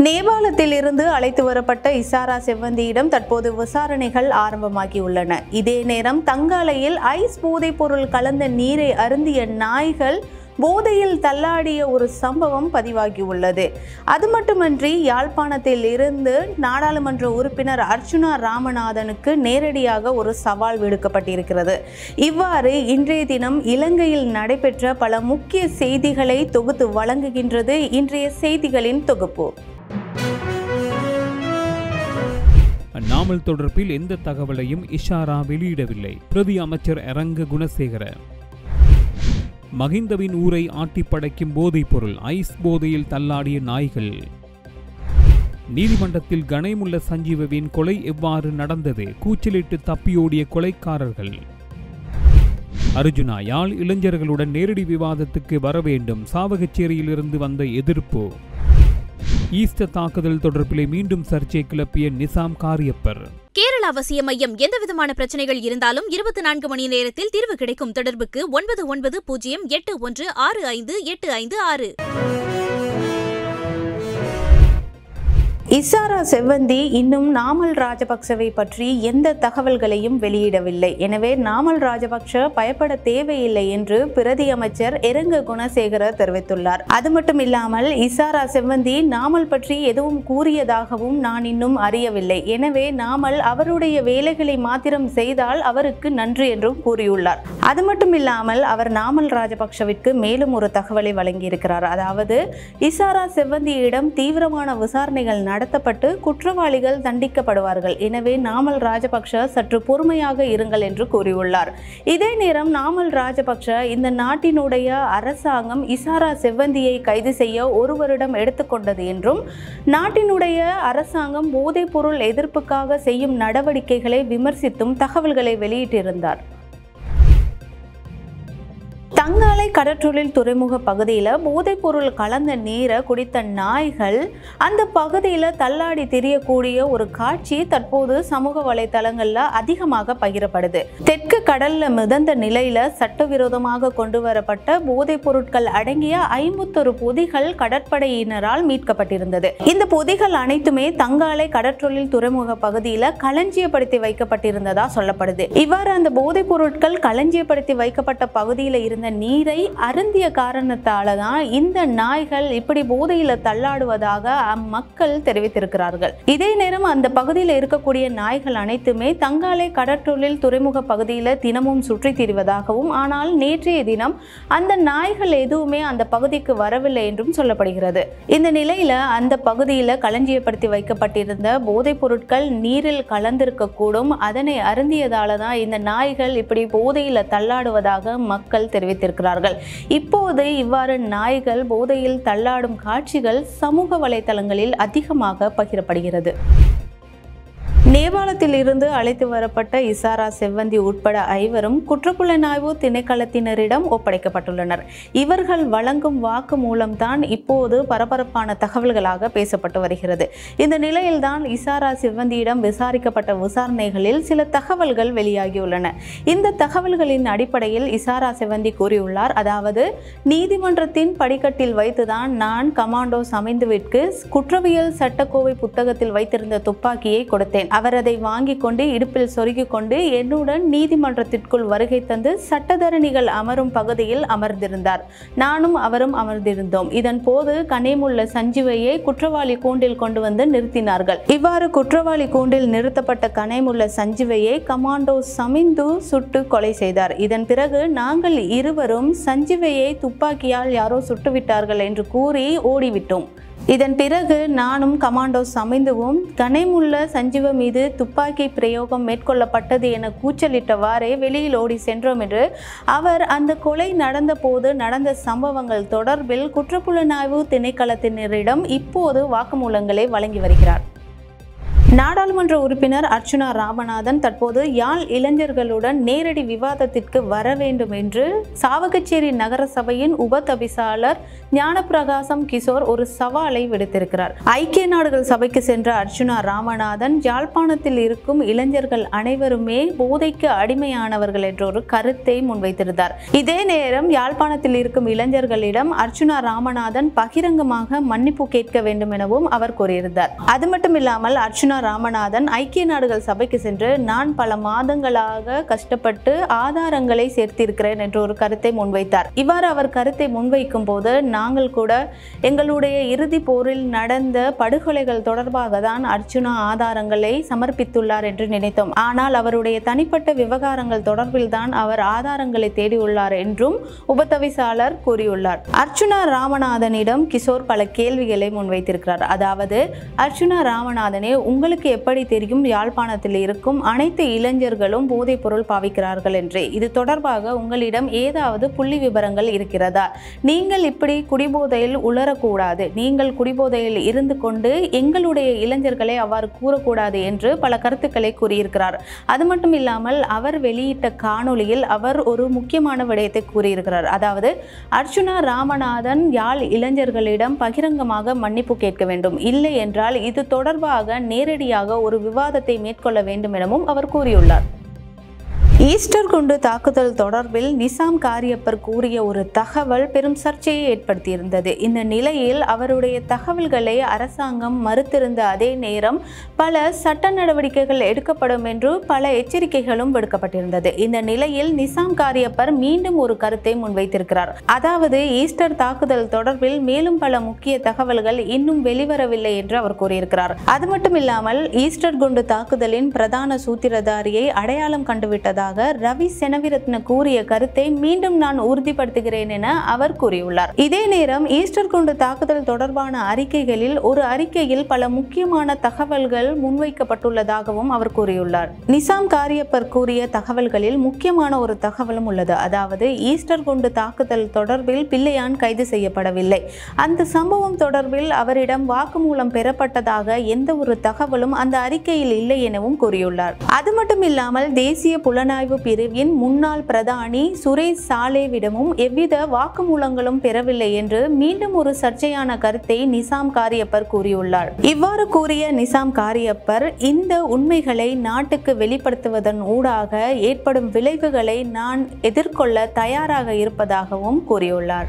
நேபாளத்தில் இருந்து அழைத்து வரப்பட்ட இசாரா செவ்வந்தியிடம் தற்போது விசாரணைகள் ஆரம்பமாகியுள்ளன. இதே நேரம் தங்காலையில் ஐஸ் போதைப் பொருள் கலந்த நீரை அருந்திய நாய்கள் போதையில் தள்ளாடிய ஒரு சம்பவம் பதிவாகியுள்ளது. அது மட்டுமன்றி யாழ்ப்பாணத்தில் இருந்து நாடாளுமன்ற உறுப்பினர் அர்ச்சுனா ராமநாதனுக்கு நேரடியாக ஒரு சவால் விடுக்கப்பட்டிருக்கிறது. இவ்வாறு இன்றைய தினம் இலங்கையில் நடைபெற்ற பல முக்கிய செய்திகளை தொகுத்து வழங்குகின்றது இன்றைய செய்திகளின் தொகுப்பு. நாமல் தொடர்பில் எந்த தகவலையும் இஷாரா வெளியிடவில்லை. பிரதி அமைச்சர் இரங்க குணசேகர. மகிந்தவின் ஊரை ஆட்டிப்படைக்கும் போதைப் பொருள் ஐஸ் போதையில் தள்ளாடிய நாய்கள். நீதிமன்றத்தில் கணேமுல்ல சஞ்சீவவின் கொலை எவ்வாறு நடந்தது? கூச்சலிட்டு தப்பியோடிய கொலைக்காரர்கள். அர்ஜுனா யாழ் இளைஞர்களுடன் நேரடி விவாதத்துக்கு வர வேண்டும். சாவகச்சேரியிலிருந்து வந்த எதிர்ப்பு. ஈஸ்டர் தாக்குதல் தொடர்பிலே மீண்டும் சர்ச்சை கிளப்பிய நிசாம் காரியப்பர். கேரள அவசிய மையம் எந்தவிதமான பிரச்சனைகள் இருந்தாலும் 24 மணி நேரத்தில் தீர்வு கிடைக்கும். தொடர்புக்கு 9908165856. இசாரா செவ்வந்தி இன்னும் நாமல் ராஜபக்சவை பற்றி எந்த தகவல்களையும் வெளியிடவில்லை. எனவே நாமல் ராஜபக்ச பயப்பட தேவையில்லை என்று பிரதி அமைச்சர் இரங்க குணசேகர தெரிவித்துள்ளார். அது மட்டும் இல்லாமல் இசாரா செவ்வந்தி நாமல் பற்றி எதுவும் கூறியதாகவும் நான் இன்னும் அறியவில்லை. எனவே நாமல் அவருடைய வேலைகளை மாத்திரம் செய்தால் அவருக்கு நன்றி என்றும் கூறியுள்ளார். அது மட்டும் இல்லாமல் அவர் நாமல் ராஜபக்சவிற்கு மேலும் ஒரு தகவலை வழங்கியிருக்கிறார். அதாவது இசாரா செவ்வந்தியிடம் தீவிரமான விசாரணைகள் நடத்தப்பட்டு குற்றவாளிகள் தண்டிக்கப்படுவார்கள். எனவே நாமல் ராஜபக்ஷ சற்று பொறுமையாக இருங்கள் என்று கூறியுள்ளார். இதே நேரம் நாமல் ராஜபக்ஷ இந்த நாட்டினுடைய அரசாங்கம் இசாரா செவ்வந்தியை கைது செய்ய 1 வருடம் எடுத்துக்கொண்டது என்றும் நாட்டினுடைய அரசாங்கம் போதைப் பொருள் எதிர்ப்புக்காக செய்யும் நடவடிக்கைகளை விமர்சித்தும் தகவல்களை வெளியிட்டிருந்தார். தங்காலை கடற்றொழில் துறைமுக பகுதியில் போதைப் பொருள் கலந்த நீரை குடித்த நாய்கள் அந்த பகுதியில் தள்ளாடி திரியக்கூடிய ஒரு காட்சி தற்போது சமூக வலைதளங்களில் அதிகமாக பகிரப்படுது. தெற்கு கடல்ல மிதந்த நிலையில சட்டவிரோதமாக கொண்டு வரப்பட்ட போதைப் பொருட்கள் அடங்கிய 51 பொதிகள் கடற்படையினரால் மீட்கப்பட்டிருந்தது. இந்த பொதிகள் அனைத்துமே தங்காலை கடற்றொழில் துறைமுக பகுதியில் களஞ்சியப்படுத்தி வைக்கப்பட்டிருந்ததா சொல்லப்படுது. இவ்வாறு அந்த போதைப் பொருட்கள் களஞ்சியப்படுத்தி வைக்கப்பட்ட பகுதியில் இருந்த நீரை அருந்திய காரணத்தால தான் இந்த நாய்கள் இப்படி போதையில தள்ளாடுவதாக அம்மக்கள் தெரிவித்திருக்கிறார்கள். இதே நேரம் அந்த பகுதியில் இருக்கக்கூடிய நாய்கள் அனைத்துமே தங்காலை கடற்றொழில் துறைமுக பகுதியில் தினமும் சுற்றி திரிவதாகவும் ஆனால் நேற்றைய தினம் அந்த நாய்கள் எதுவுமே அந்த பகுதிக்கு வரவில்லை என்றும் சொல்லப்படுகிறது. இந்த நிலையில அந்த பகுதியில் களஞ்சியப்படுத்தி வைக்கப்பட்டிருந்த போதைப் பொருட்கள் நீரில் கலந்திருக்கக்கூடும். அதனை அருந்தியதால தான் இந்த நாய்கள் இப்படி போதையில தள்ளாடுவதாக மக்கள் தெரிவித்திருக்கிறார்கள். இப்போது இவ்வாறு நாய்கள் போதையில் தள்ளாடும் காட்சிகள் சமூக வலைதளங்களில் அதிகமாக பகிரப்படுகிறது. நேபாளத்தில் இருந்து அழைத்து வரப்பட்ட இசாரா செவ்வந்தி உட்பட 5வரும் குற்றப்புலனாய்வு திணைக்களத்தினரிடம் ஒப்படைக்கப்பட்டுள்ளனர். இவர்கள் வழங்கும் வாக்கு மூலம்தான் இப்போது பரபரப்பான தகவல்களாக பேசப்பட்டு வருகிறது. இந்த நிலையில்தான் இசாரா செவ்வந்தியிடம் விசாரிக்கப்பட்ட விசாரணைகளில் சில தகவல்கள் வெளியாகியுள்ளன. இந்த தகவல்களின் அடிப்படையில் இசாரா செவ்வந்தி கூறியுள்ளார். அதாவது நீதிமன்றத்தின் படிக்கட்டில் வைத்துதான் நான் கமாண்டோ சமிந்துவிற்கு குற்றவியல் சட்டக்கோவை புத்தகத்தில் வைத்திருந்த துப்பாக்கியை கொடுத்தேன். அவர் அதை வாங்கிக் கொண்டு இடுப்பில் சொருகிக் கொண்டு என்னுடன் நீதிமன்றத்திற்குள் வருகை தந்து சட்டத்தரணிகள் அமரும் பகுதியில் அமர்ந்திருந்தார். நானும் அவரும் அமர்ந்திருந்தோம். இதன் போது கணேமுல்ல சஞ்சீவையை குற்றவாளி கூண்டில் கொண்டு வந்து நிறுத்தினார்கள். இவ்வாறு குற்றவாளி கூண்டில் நிறுத்தப்பட்ட கணேமுல்ல சஞ்சீவையை கமாண்டோ சமிந்து சுட்டு கொலை செய்தார். இதன் பிறகு நாங்கள் இருவரும் சஞ்சீவையை துப்பாக்கியால் யாரோ சுட்டுவிட்டார்கள் என்று கூறி ஓடிவிட்டோம். இதன் பிறகு நானும் கமாண்டோ சமிந்துவும் கணேமுல்ல சஞ்சீவ மீது துப்பாக்கி பிரயோகம் மேற்கொள்ளப்பட்டது என கூச்சலிட்டவாறே வெளியில் ஓடி சென்றோம் என்று அவர் அந்த கொலை நடந்த போது நடந்த சம்பவங்கள் தொடர்பில் குற்றப்புலனாய்வு திணைக்களத்தினரிடம் இப்போது வாக்குமூலங்களை வழங்கி வருகிறார். நாடாளுமன்ற உறுப்பினர் அர்ச்சுனா ராமநாதன் தற்போது யாழ் இளைஞர்களுடன் நேரடி விவாதத்திற்கு வர வேண்டும் என்று சாவகச்சேரி நகர சபையின் உபதவிசாளர் ஞானப்பிரகாசம் கிஷோர் ஒரு சவாலை விடுத்திருக்கிறார். ஐக்கிய நாடுகள் சபைக்கு சென்ற அர்ச்சுனா ராமநாதன் யாழ்ப்பாணத்தில் இருக்கும் இளைஞர்கள் அனைவருமே போதைக்கு அடிமையானவர்கள் என்ற ஒரு கருத்தை முன்வைத்திருந்தார். இதே நேரம் யாழ்ப்பாணத்தில் இருக்கும் இளைஞர்களிடம் அர்ச்சுனா ராமநாதன் பகிரங்கமாக மன்னிப்பு கேட்க வேண்டும் எனவும் அவர் கூறியிருந்தார். அது மட்டுமில்லாமல் அர்ச்சுனா ராமநாதன் ஐக்கிய நாடுகள் சபைக்கு சென்று நான் பல மாதங்களாக கஷ்டப்பட்டு ஆதாரங்களை சேர்த்திருக்கிறேன் என்ற ஒரு கருத்தை முன்வைத்தார். இவ்வாறு அவர் கருத்தை முன்வைக்கும் போது நாங்கள் கூட எங்களுடைய இறுதி போரில் நடந்த படுகொலைகள் தொடர்பாக தான் அர்ச்சுனா ஆதாரங்களை சமர்ப்பித்துள்ளார் என்று நினைத்தோம். ஆனால் அவருடைய தனிப்பட்ட விவகாரங்கள் தொடர்பில் தான் அவர் ஆதாரங்களை தேடியுள்ளார் என்றும் உபதவிசாளர் கூறியுள்ளார். அர்ச்சுனா ராமநாதனிடம் கிஷோர் பல கேள்விகளை முன்வைத்திருக்கிறார். அதாவது, அர்ச்சுனா ராமநாதனே, உங்களுக்கு எப்படி தெரியும் யாழ்ப்பாணத்தில் இருக்கும் அனைத்து இளைஞர்களும் போதைப் பொருள் பாவிக்கிறார்கள் என்று? இது தொடர்பாக உங்களிடம் ஏதாவது புள்ளி விவரங்கள் இருக்கிறதா? நீங்கள் இப்படி குடிபோதையில் உளரக்கூடாது, நீங்கள் குடிபோதையில் இருந்து கொண்டு எங்களுடைய இளைஞர்களை அவ்வாறு கூறக்கூடாது என்று பல கருத்துக்களை கூறியிருக்கிறார். அது மட்டும் இல்லாமல் அவர் வெளியிட்ட காணொலியில் அவர் ஒரு முக்கியமான விடயத்தை கூறியிருக்கிறார். அதாவது, அர்ச்சுனா ராமநாதன் யாழ் இளைஞர்களிடம் பகிரங்கமாக மன்னிப்பு கேட்க வேண்டும், இல்லை என்றால் இது தொடர்பாக நேரடியாக ஒரு விவாதத்தை மேற்கொள்ள வேண்டும் எனவும் அவர் கூறியுள்ளார். ஈஸ்டர் குண்டு தாக்குதல் தொடர்பில் நிசாம் காரியப்பர் கூறிய ஒரு தகவல் பெரும் சர்ச்சையை ஏற்படுத்தியிருந்தது. இந்த நிலையில் அவருடைய தகவல்களை அரசாங்கம் மறுத்திருந்த அதே நேரம் பல சட்ட நடவடிக்கைகள் எடுக்கப்படும் என்று பல எச்சரிக்கைகளும் விடுக்கப்பட்டிருந்தது. இந்த நிலையில் நிசாம் காரியப்பர் மீண்டும் ஒரு கருத்தை முன்வைத்திருக்கிறார். அதாவது, ஈஸ்டர் தாக்குதல் தொடர்பில் மேலும் பல முக்கிய தகவல்கள் இன்னும் வெளிவரவில்லை என்று அவர் கூறியிருக்கிறார். அது மட்டுமில்லாமல் ஈஸ்டர் குண்டு தாக்குதலின் பிரதான சூத்திரதாரியை அடையாளம் கண்டுவிட்டதாக ரவி செனவிரத்ன கூறிய கருத்தை மீண்டும் நான் உறுதிப்படுத்துகிறேன் என அவர் கூறியுள்ளார். இதே நேரம் ஈஸ்டர் குண்டு தாக்குதல் தொடர்பான அறிக்கைகளில் ஒரு அறிக்கையில் பல முக்கியமான தகவல்கள் முன்வைக்கப்பட்டுள்ளதாகவும் அவர் கூறியுள்ளார். நிசாம் காரியப்பர் கூறிய தகவல்களில் முக்கியமான ஒரு தகவலும் உள்ளது. அதாவது, ஈஸ்டர் குண்டு தாக்குதல் தொடர்பில் பிள்ளையான் கைது செய்யப்படவில்லை. அந்த சம்பவம் தொடர்பில் அவரிடம் வாக்குமூலம் பெறப்பட்டதாக எந்த ஒரு தகவலும் அந்த அறிக்கையில் இல்லை எனவும் கூறியுள்ளார். அது மட்டும் இல்லாமல் தேசிய புலனாய்வு பிரிவின் முன்னாள் பிரதானி சுரேஷ் சாலேவிடமும் எவ்வித வாக்குமூலங்களும் பெறவில்லை என்று மீண்டும் ஒரு சர்ச்சையான கருத்தை நிசாம் காரியப்பர் கூறியுள்ளார். இவ்வாறு கூறிய நிசாம் காரியப்பர் இந்த உண்மைகளை நாட்டுக்கு வெளிப்படுத்துவதன் ஊடாக ஏற்படும் விளைவுகளை நான் எதிர்கொள்ள தயாராக இருப்பதாகவும் கூறியுள்ளார்.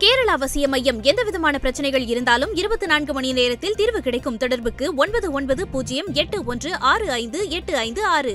கேரள அவசிய மையம் எந்தவிதமான பிரச்சனைகள் இருந்தாலும் 24 மணி நேரத்தில் தீர்வு கிடைக்கும். தொடர்புக்கு 9908165856.